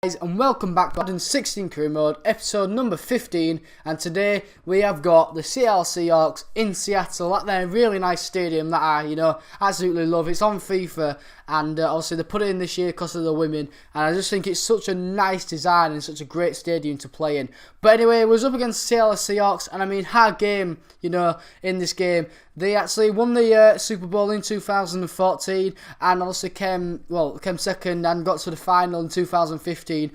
Guys, and welcome back to Madden 16 career mode, episode number 15. And today we have got the Seattle Seahawks in Seattle at their really nice stadium that I, absolutely love. It's on FIFA, and obviously they put it in this year because of the women. And I just think it's such a nice design and such a great stadium to play in. But anyway, it was up against Seattle Seahawks, and I mean, hard game, in this game. They actually won the Super Bowl in 2014, and obviously came second and got to the final in 2015,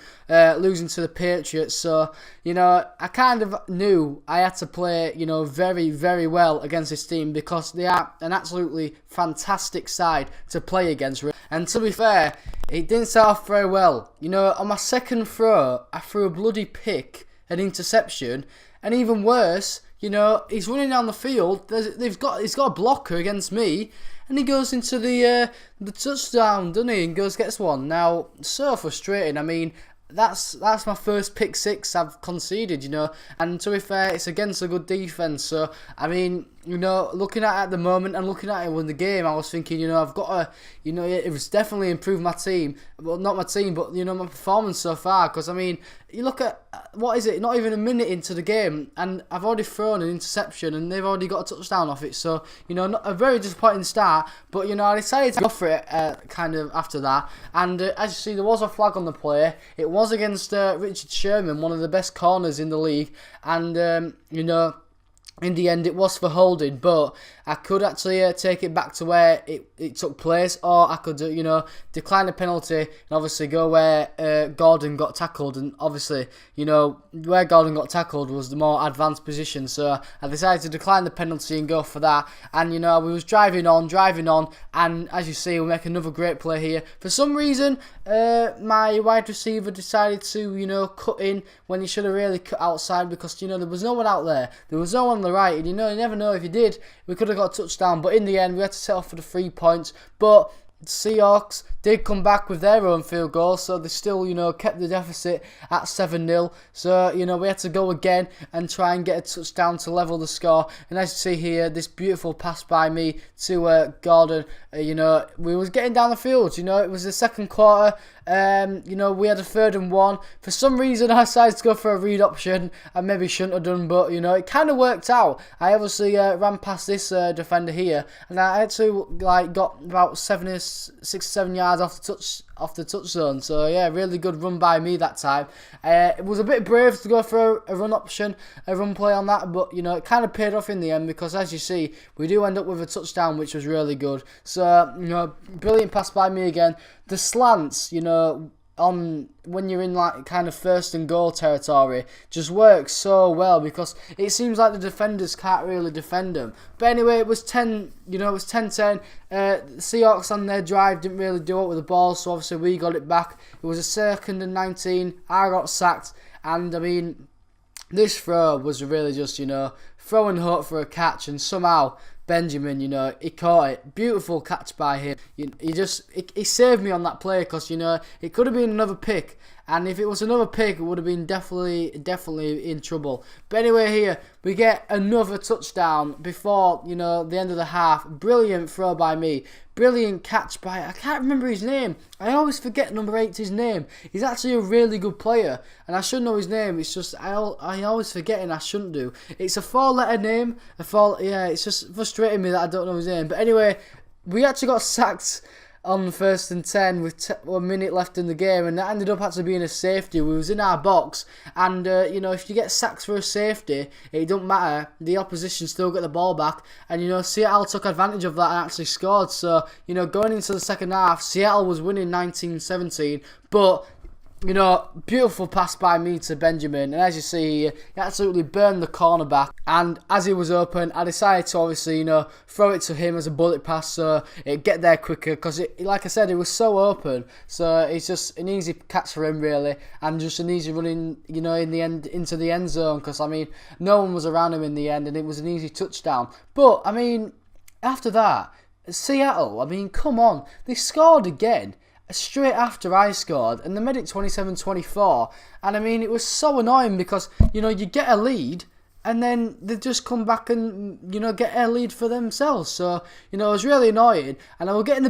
losing to the Patriots. So, I kind of knew I had to play, very, very well against this team because they are an absolutely fantastic side to play against. And to be fair, it didn't start off very well. On my second throw, I threw a bloody pick, an interception, and even worse, he's running down the field. He's got a blocker against me, and he goes into the touchdown, doesn't he? And gets one. Now, so frustrating. I mean, that's my first pick six I've conceded, And to be fair, it's against a good defense. So I mean, looking at it at the moment and looking at it in the game, I was thinking, I've got to, it was definitely improved my team. Well, not my team, but my performance so far. Because I mean, you look at what is it? Not even a minute into the game, and I've already thrown an interception, and they've already got a touchdown off it. So not a very disappointing start. But I decided to go for it kind of after that. And as you see, there was a flag on the play. It was against Richard Sherman, one of the best corners in the league, and in the end, it was for holding, but I could actually take it back to where it took place, or I could, decline the penalty and obviously go where Gordon got tackled. And obviously, where Gordon got tackled was the more advanced position. So I decided to decline the penalty and go for that. And, we was driving on, and as you see, we make another great play here. For some reason, my wide receiver decided to, cut in when he should have really cut outside because, there was no one out there. There was no one on the right, and you never know if he did. We could have got a touchdown, but in the end, we had to set off for the 3 points. But the Seahawks did come back with their own field goal, so they still, kept the deficit at 7-0. So, we had to go again and try and get a touchdown to level the score. And as you see here, this beautiful pass by me to Gordon, we was getting down the field. It was the second quarter. We had a 3rd and 1. For some reason, I decided to go for a read option. I maybe shouldn't have done, but, it kind of worked out. I obviously ran past this defender here, and I actually, got about 6 or 7 yards off the touch zone. So yeah, really good run by me that time. It was a bit brave to go for a run option, a run play on that, but it kind of paid off in the end because as you see, we do end up with a touchdown, which was really good. So brilliant pass by me again. The slants, on when you're in kind of 1st and goal territory just works so well because it seems like the defenders can't really defend them. But anyway, it was 10, it was 10-10. The Seahawks on their drive didn't really do it with the ball, so obviously we got it back. It was a 2nd and 19. I got sacked, and I mean, this throw was really just, throwing hope for a catch, and somehow Benjamin, he caught it. Beautiful catch by him. He saved me on that play because, it could have been another pick. And if it was another pick, it would have been definitely in trouble. But anyway, here, we get another touchdown before, the end of the half. Brilliant throw by me. Brilliant catch by, I can't remember his name. I always forget number 8's name. He's actually a really good player, and I should know his name. It's just, I always forget, and I shouldn't do. It's a 4-letter name. It's just frustrating me that I don't know his name. But anyway, we actually got sacked on 1st and 10 with 1 minute left in the game, and that ended up actually being a safety. We was in our box, and if you get sacked for a safety, it don't matter. The opposition still get the ball back, and Seattle took advantage of that and actually scored. So going into the second half, Seattle was winning 19-17, but beautiful pass by me to Benjamin, and as you see, he absolutely burned the cornerback. And as he was open, I decided to obviously, throw it to him as a bullet pass so it'd get there quicker. Because, like I said, it was so open, so it's just an easy catch for him really, and just an easy running, in the end into the end zone. Because I mean, no one was around him in the end, and it was an easy touchdown. But I mean, after that, Seattle, I mean, come on, they scored again straight after I scored, and they made it 27-24. And I mean, it was so annoying because you get a lead, and then they just come back and, get a lead for themselves. So, it was really annoying, and I was getting a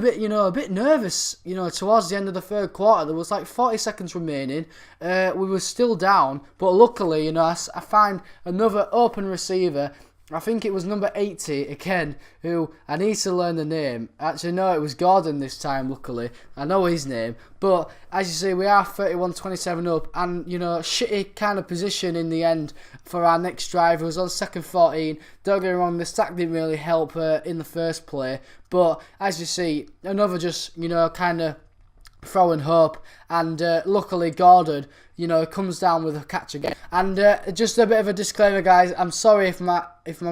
bit nervous, towards the end of the third quarter. There was like 40 seconds remaining. We were still down, but luckily, I find another open receiver. I think it was number 80 again, who I need to learn the name. Actually, no, it was Gordon this time, luckily. I know his name. But as you see, we are 31-27 up, and, shitty kind of position in the end for our next drive. It was on second 14. Don't get me wrong, the stack didn't really help in the first play. But as you see, another just, kind of throwing hope, and luckily Gordon, comes down with a catch again. And just a bit of a disclaimer, guys. I'm sorry if my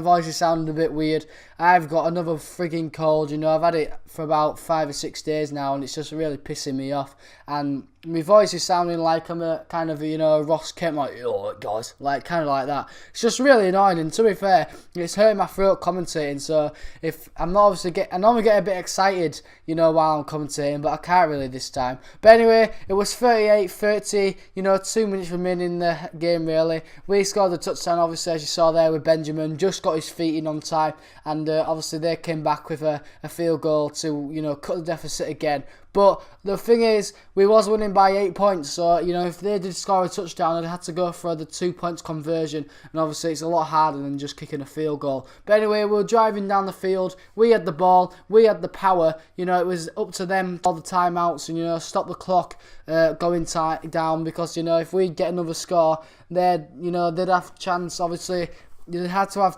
voice is sounding a bit weird. I've got another frigging cold. I've had it for about 5 or 6 days now, and it's just really pissing me off. And my voice is sounding like I'm a kind of a Ross Kemp, like, oh guys, like kind of like that. It's just really annoying. And to be fair, it's hurting my throat commentating. So if I'm not I normally get a bit excited, while I'm commentating, but I can't really this time. But anyway, it was 38-30. 2 minutes remaining in the game, really. We scored the touchdown, obviously, as you saw there with Benjamin. Just got his feet in on time, and obviously they came back with a field goal to cut the deficit again. But the thing is, we was winning by 8 points, so if they did score a touchdown, I'd have to go for the 2 points conversion, and obviously it's a lot harder than just kicking a field goal. But anyway, we were driving down the field. We had the ball, we had the power. It was up to them all the timeouts and stop the clock going down, because if we get another score, they'd have a chance. Obviously, they had to have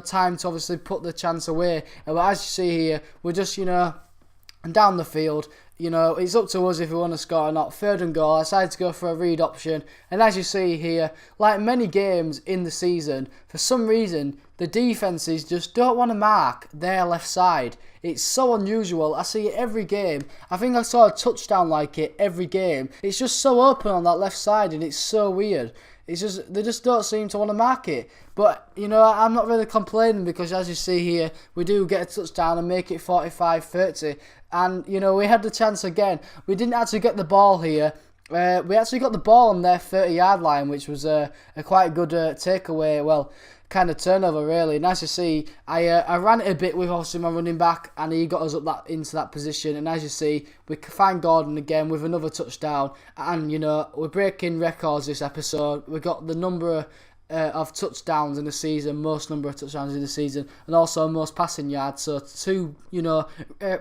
time to obviously put the chance away. But as you see here, we're just down the field. It's up to us if we want to score or not. Third and goal, I decided to go for a read option. And as you see here, like many games in the season, for some reason, the defenses just don't want to mark their left side. It's so unusual. I see it every game. I think I saw a touchdown like it every game. It's just so open on that left side, and it's so weird. It's just, they just don't seem to want to mark it. But, I'm not really complaining, because as you see here, we do get a touchdown and make it 45-30. And, we had the chance again. We didn't actually get the ball here. We actually got the ball on their 30-yard line, which was a quite good takeaway. Well, kind of turnover, really. And as you see, I ran it a bit with obviously my running back, and he got us up into that position. And as you see, we find Gordon again with another touchdown, and we're breaking records this episode. We got the number of touchdowns in the season, most number of touchdowns in the season, and also most passing yards. So 2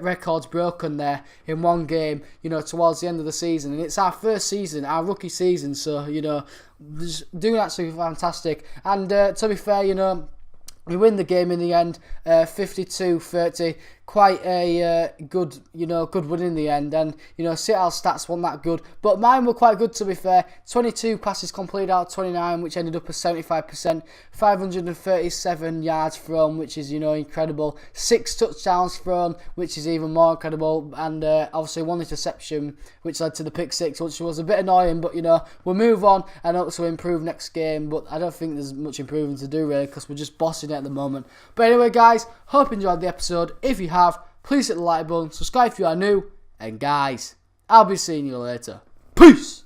records broken there in one game, towards the end of the season. And it's our first season, our rookie season, so just doing absolutely fantastic. And to be fair, we win the game in the end, 52-30. Quite a good win in the end. And, Seattle's stats weren't that good. But mine were quite good, to be fair. 22 passes completed out of 29, which ended up at 75%. 537 yards thrown, which is, incredible. 6 touchdowns thrown, which is even more incredible. And obviously 1 interception, which led to the pick 6, which was a bit annoying. But, we'll move on and also improve next game. But I don't think there's much improving to do, really, because we're just bossing it at the moment. But anyway, guys, hope you enjoyed the episode. If you have, please hit the like button, subscribe if you are new, and guys, I'll be seeing you later. Peace!